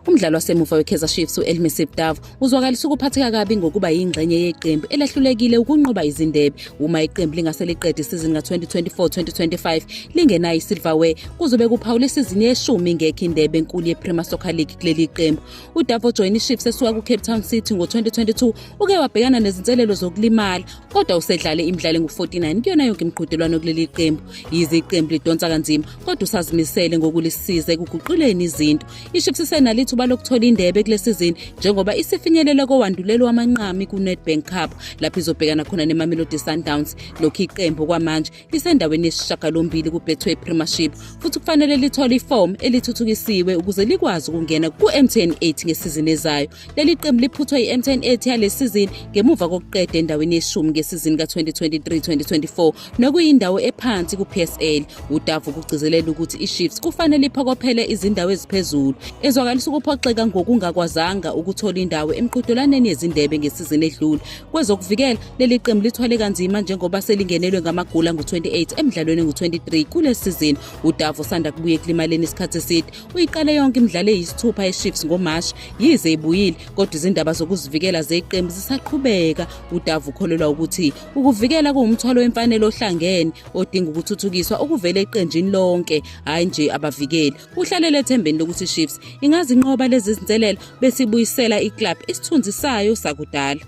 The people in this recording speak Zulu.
Umdlalo wasemuva we-Kaizer Chiefs u-Elmissie Davo uzwakalisa ukuphatheka kabi ngokuba yingxenye yeqembu elahlulekile ukunqoba izindebe. Uma iqembu lingase liqede isizini ka-2024-2025 lingenayo i-silverware, kuzobe kuphawula isizini ye-10 ngekho indebe enkulu ye-Premier Soccer League kuleli qembu. uDavo joyina i-Chiefs esuka ku-Cape Town City ngo-2022 uke wabhekana nezinselelo zokulimala, kodwa usedlale imidlalo engu-49 kuyona yonke imiqhudelwano kuleli qembu. Yize iqembu lidonsa kanzima, kodwa usazimisele ngokulisiza ekuguquleni izinto. I-Chiefs isenalo ithuba lokuthola indebe kule sizini njengoba isifinyelela kowandulelo wamanqami ku-Nedbank Cup lapho izobhekana khona neMamelodi Sundowns. Lokhu iqembu kwamanje lisendaweni yesishiyagalombili ku-Betway Premiership futhi kufanele lithole ifomu elithuthukisiwe ukuze likwazi ukungena ku-MTN 8 ngesizini ezayo. Leli qembu liphuthwe i-MTN 8 yale sizini ngemuva kokuqeda endaweni ye-10 ngesizini ka-2023-2024 nokuyindawo ephansi ku-PSL. uDavo kugcizelela ukuthi i-Chiefs kufanele iphokophele izindawo eziphezulu, ezwakalisa ukuphoxeka ngokungakwazanga ukuthola indawo emqhudelwaneni yezindebe ngesizini edlule. Kwezokuvikela, leli qembu lithwale kanzima njengoba selingenelwe ngamagoli angu-28 emidlalweni engu-23 kule sizini. uDavo sanda kubuye ekulimaleni isikhathi eside. Uyiqale yonke imidlalo eyisithupha ye-Chiefs ngoMashi, yize ibuyile kodwa izindaba zokuzivikela zeqembu zisaqhubeka. uDavo ukholelwa ukuthi ukuvikela kuwumthwalo wemfanelo ohlangene odinga ukuthuthukiswa okuvela eqenjini lonke, hayi nje abavikeli. Uhlalele ethembeni lokuthi i-Chiefs ingazinqoba lezi zinselelo bese ibuyisela i-club isithunzi sayo sakudala.